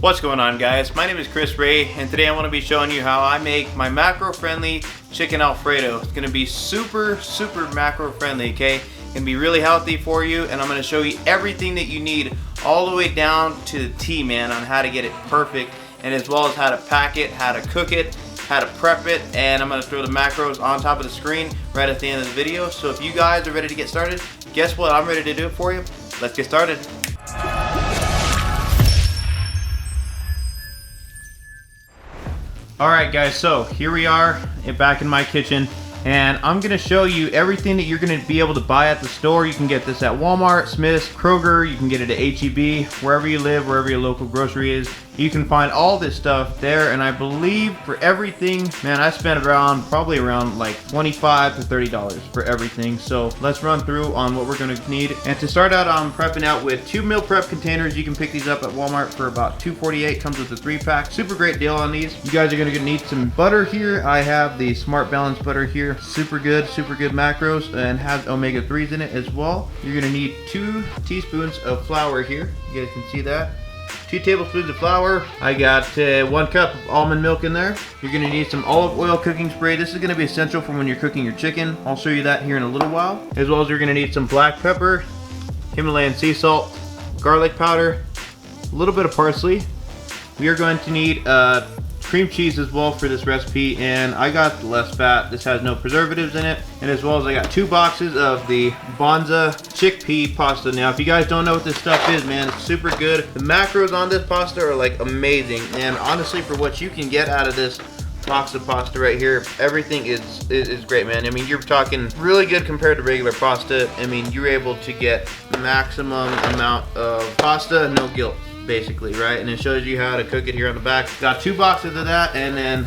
What's going on, guys? My name is Chris Ray, and today I want to be showing you how I make my macro-friendly chicken Alfredo. It's going to be super macro-friendly, okay? It's going to be really healthy for you, and I'm going to show you everything that you need all the way down to the T, man, on how to get it perfect, and as well as how to pack it, how to cook it, how to prep it, and I'm going to throw the macros on top of the screen right at the end of the video. So if you guys are ready to get started, guess what? I'm ready to do it for you. Let's get started. Alright guys, so here we are back in my kitchen, and I'm going to show you everything that you're going to be able to buy at the store. You can get this at Walmart, Smith's, Kroger, you can get it at HEB, wherever you live, wherever your local grocery is. You can find all this stuff there, and I believe for everything, man, I spent probably around like $25 to $30 for everything. So let's run through on what we're going to need. And to start out, I'm prepping out with 2 meal prep containers. You can pick these up at Walmart for about $2.48. Comes with a 3-pack. Super great deal on these. You guys are going to need some butter here. I have the Smart Balance butter here. Super good macros, and has omega-3s in it as well. You're going to need 2 teaspoons of flour here. You guys can see that. 2 tablespoons of flour. I got 1 cup of almond milk in there. You're going to need some olive oil cooking spray. This is going to be essential for when you're cooking your chicken. I'll show you that here in a little while. As well as you're going to need some black pepper, Himalayan sea salt, garlic powder, a little bit of parsley. We are going to need cream cheese as well for this recipe, and I got the less fat. This has no preservatives in it. And as well as I got 2 boxes of the Banza chickpea pasta. Now if you guys don't know what this stuff is, man, it's super good. The macros on this pasta are like amazing, and honestly for what you can get out of this box of pasta right here, everything is great, man. I mean, you're talking really good compared to regular pasta. I mean, you're able to get maximum amount of pasta, no guilt, basically, right? And it shows you how to cook it here on the back. Got 2 boxes of that, and then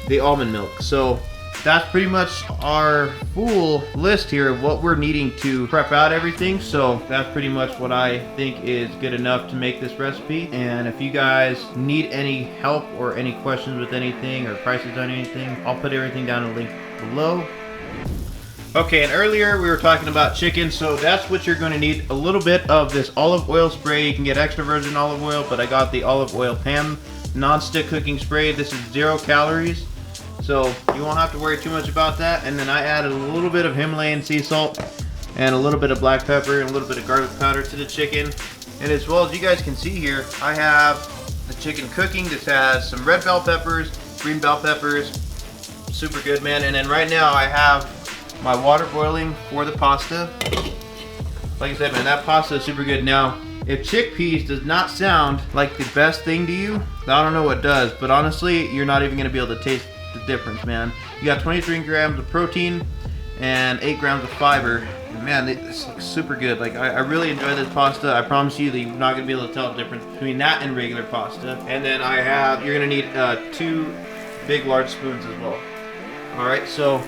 the almond milk. So that's pretty much our full list here of what we're needing to prep out everything. So that's pretty much what I think is good enough to make this recipe. And if you guys need any help or any questions with anything or prices on anything, I'll put everything down in the link below. Okay, and earlier we were talking about chicken, so that's what you're going to need. A little bit of this olive oil spray. You can get extra virgin olive oil, but I got the olive oil pan non-stick cooking spray. This is 0 calories, so you won't have to worry too much about that. And then I added a little bit of Himalayan sea salt and a little bit of black pepper and a little bit of garlic powder to the chicken. And as well as you guys can see here, I have the chicken cooking. This has some red bell peppers, green bell peppers. Super good, man. And then right now I have my water boiling for the pasta. Like I said, man, that pasta is super good. Now, if chickpeas does not sound like the best thing to you, I don't know what does, but honestly, you're not even gonna be able to taste the difference, man. You got 23 grams of protein and 8 grams of fiber. And man, this looks super good. Like, I really enjoy this pasta. I promise you that you're not gonna be able to tell the difference between that and regular pasta. And then you're gonna need 2 big large spoons as well. All right, so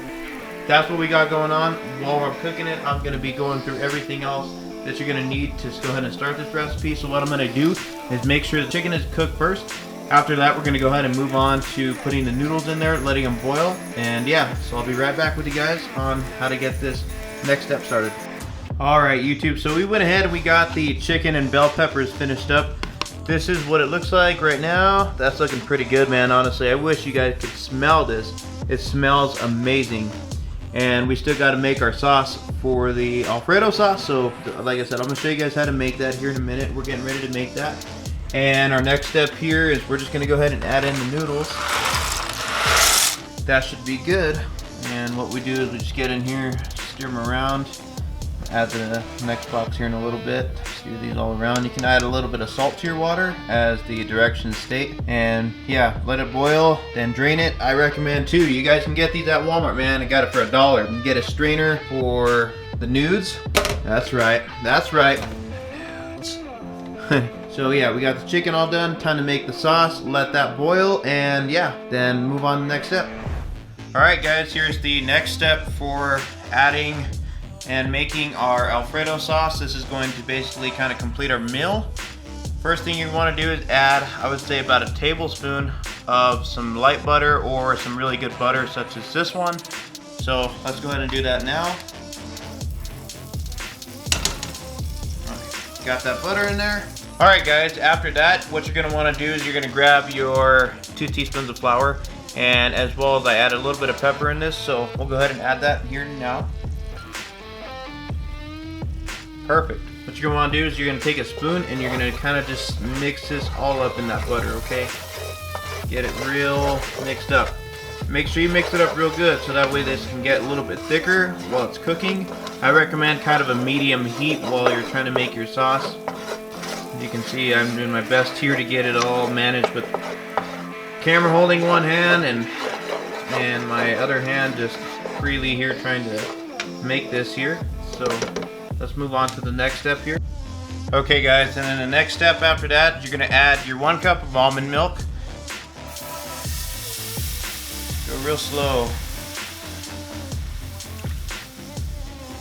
that's what we got going on. While I'm cooking it, I'm going to be going through everything else that you're going to need to go ahead and start this recipe. So what I'm going to do is make sure the chicken is cooked first. After that, we're going to go ahead and move on to putting the noodles in there, letting them boil. And yeah, so I'll be right back with you guys on how to get this next step started. Alright, YouTube, so we went ahead and we got the chicken and bell peppers finished up. This is what it looks like right now. That's looking pretty good, man. Honestly, I wish you guys could smell this. It smells amazing. And we still got to make our sauce for the Alfredo sauce. So like I said, I'm going to show you guys how to make that here in a minute. We're getting ready to make that. And our next step here is we're just going to go ahead and add in the noodles. That should be good. And what we do is we just get in here, stir them around. Add the next box here in a little bit. Stir these all around. You can add a little bit of salt to your water as the directions state. And yeah, let it boil, then drain it. I recommend too, you guys can get these at Walmart, man. I got it for $1. You can get a strainer for the nudes. That's right. That's right. So yeah, we got the chicken all done. Time to make the sauce. Let that boil, and yeah, then move on to the next step. Alright guys, here's the next step for adding and making our Alfredo sauce. This is going to basically kind of complete our meal. First thing you want to do is add, I would say, about a tablespoon of some light butter or some really good butter such as this one. So let's go ahead and do that now. Got that butter in there. All right, guys, after that, what you're gonna wanna do is you're gonna grab your 2 teaspoons of flour, and as well as I added a little bit of pepper in this, so we'll go ahead and add that here now. Perfect. What you're gonna wanna do is you're gonna take a spoon and you're gonna kind of just mix this all up in that butter, okay? Get it real mixed up. Make sure you mix it up real good so that way this can get a little bit thicker while it's cooking. I recommend kind of a medium heat while you're trying to make your sauce. As you can see, I'm doing my best here to get it all managed with camera holding one hand and my other hand just freely here trying to make this here. So let's move on to the next step here. Okay guys, and then the next step after that, you're gonna add your 1 cup of almond milk. Go real slow.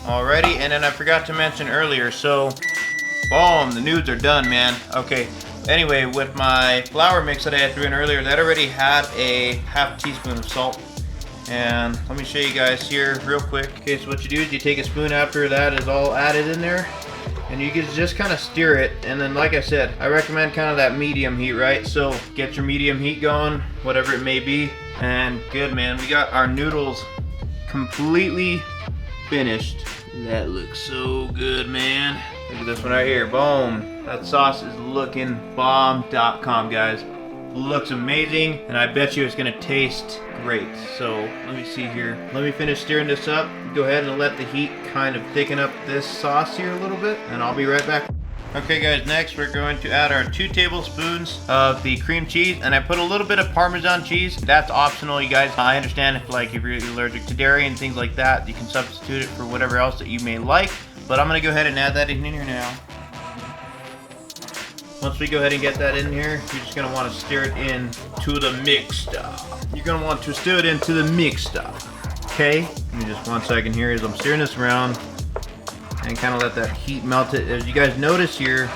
Alrighty, and then I forgot to mention earlier, so boom, the nudes are done, man. Okay, anyway, with my flour mix that I had threw in earlier, that already had a half teaspoon of salt. And let me show you guys here real quick. Okay, so what you do is you take a spoon after that is all added in there, and you can just kind of stir it. And then, like I said, I recommend kind of that medium heat, right? So get your medium heat going, whatever it may be. And good, man, we got our noodles completely finished. That looks so good, man. Look at this one right here, boom. That sauce is looking bomb.com, guys. Looks amazing, and I bet you it's gonna taste great. So let me see here. Let me finish stirring this up. Go ahead and let the heat kind of thicken up this sauce here a little bit, and I'll be right back. Okay guys, next we're going to add our 2 tablespoons of the cream cheese, and I put a little bit of Parmesan cheese. That's optional, you guys. I understand if you're allergic to dairy and things like that, you can substitute it for whatever else that you may like, but I'm gonna go ahead and add that in here now. Once we go ahead and get that in here, you're just gonna want to stir it in to the mixture. You're gonna want to stir it into the mixture. Okay? Give me just 1 second here as I'm stirring this around and kind of let that heat melt it. As you guys notice here,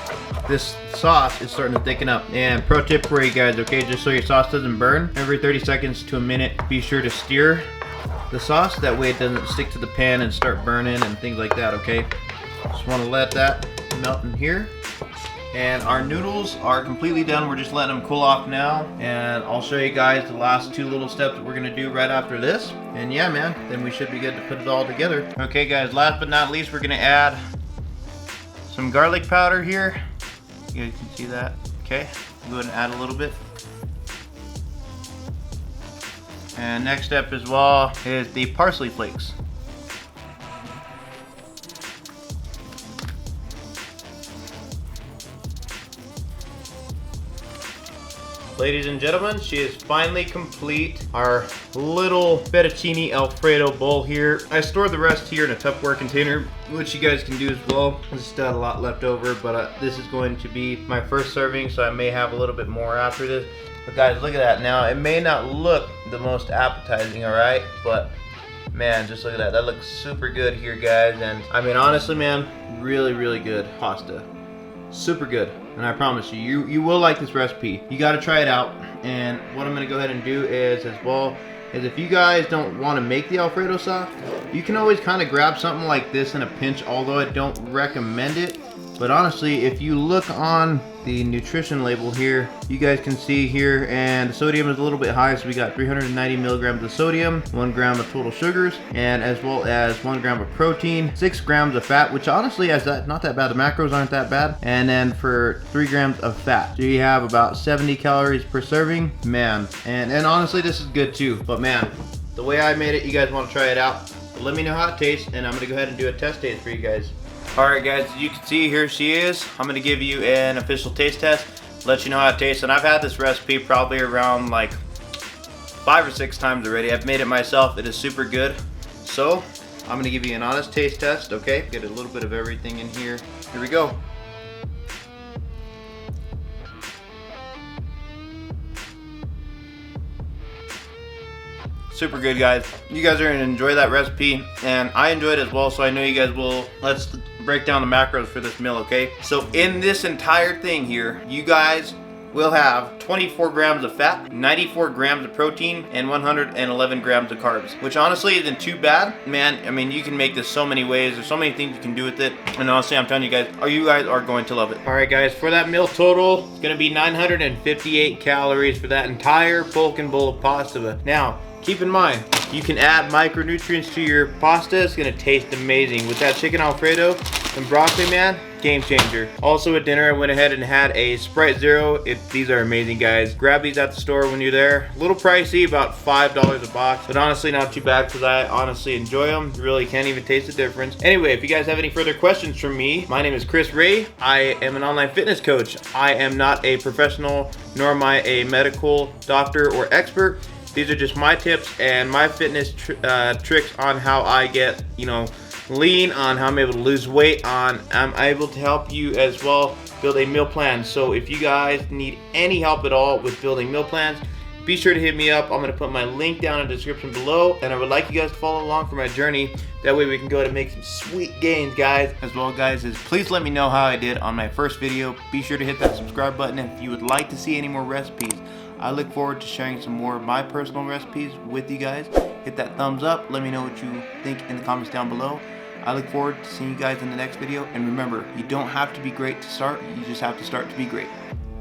this sauce is starting to thicken up. And pro tip for you guys, okay, just so your sauce doesn't burn, every 30 seconds to a minute, be sure to stir the sauce. That way it doesn't stick to the pan and start burning and things like that, okay? Just want to let that melt in here. And our noodles are completely done. We're just letting them cool off now. And I'll show you guys the last 2 little steps that we're gonna do right after this. And yeah, man, then we should be good to put it all together. Okay guys, last but not least, we're gonna add some garlic powder here. You guys can see that. Okay, go ahead and add a little bit. And next step as well is the parsley flakes. Ladies and gentlemen, she is finally complete. Our little fettuccine Alfredo bowl here. I stored the rest here in a Tupperware container, which you guys can do as well. There's still a lot left over, but this is going to be my first serving, so I may have a little bit more after this. But guys, look at that. Now, it may not look the most appetizing, all right? But man, just look at that. That looks super good here, guys. And I mean, honestly, man, really, really good pasta. Super good. And I promise you, you will like this recipe. You got to try it out. And what I'm going to go ahead and do is, as well, is if you guys don't want to make the Alfredo sauce, you can always kind of grab something like this in a pinch, although I don't recommend it. But honestly, if you look on the nutrition label here, you guys can see here, and the sodium is a little bit high, so we got 390 milligrams of sodium, 1 gram of total sugars, and as well as 1 gram of protein, 6 grams of fat, which honestly is not that bad. The macros aren't that bad. And then for 3 grams of fat, so you have about 70 calories per serving, man. And honestly, this is good too. But man, the way I made it, you guys want to try it out. But let me know how it tastes, and I'm gonna go ahead and do a test taste for you guys. Alright guys, as you can see, here she is. I'm going to give you an official taste test, let you know how it tastes. And I've had this recipe probably around like 5 or 6 times already. I've made it myself. It is super good. So, I'm going to give you an honest taste test, okay? Get a little bit of everything in here. Here we go. Super good, guys. You guys are gonna enjoy that recipe, and I enjoy it as well, so I know you guys will. Let's break down the macros for this meal, okay? So in this entire thing here, you guys will have 24 grams of fat, 94 grams of protein, and 111 grams of carbs, which honestly isn't too bad. Man, I mean, you can make this so many ways. There's so many things you can do with it. And honestly, I'm telling you guys are going to love it. All right, guys, for that meal total, it's gonna be 958 calories for that entire bulk and bowl of pasta. Now, keep in mind, you can add micronutrients to your pasta. It's gonna taste amazing. With that chicken Alfredo and broccoli, man, game changer. Also at dinner, I went ahead and had a Sprite Zero. These are amazing, guys. Grab these at the store when you're there. A little pricey, about $5 a box, but honestly not too bad because I honestly enjoy them. Really can't even taste the difference. Anyway, if you guys have any further questions from me, my name is Chris Ray. I am an online fitness coach. I am not a professional, nor am I a medical doctor or expert. These are just my tips and my fitness tricks on how I get, lean, on how I'm able to lose weight, I'm able to help you as well build a meal plan. So if you guys need any help at all with building meal plans, be sure to hit me up. I'm gonna put my link down in the description below, and I would like you guys to follow along for my journey. That way we can go to make some sweet gains, guys. As well, guys, please let me know how I did on my first video. Be sure to hit that subscribe button if you would like to see any more recipes. I look forward to sharing some more of my personal recipes with you guys. Hit that thumbs up. Let me know what you think in the comments down below. I look forward to seeing you guys in the next video. And remember, you don't have to be great to start. You just have to start to be great.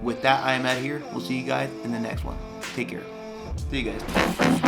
With that, I am out of here. We'll see you guys in the next one. Take care. See you guys.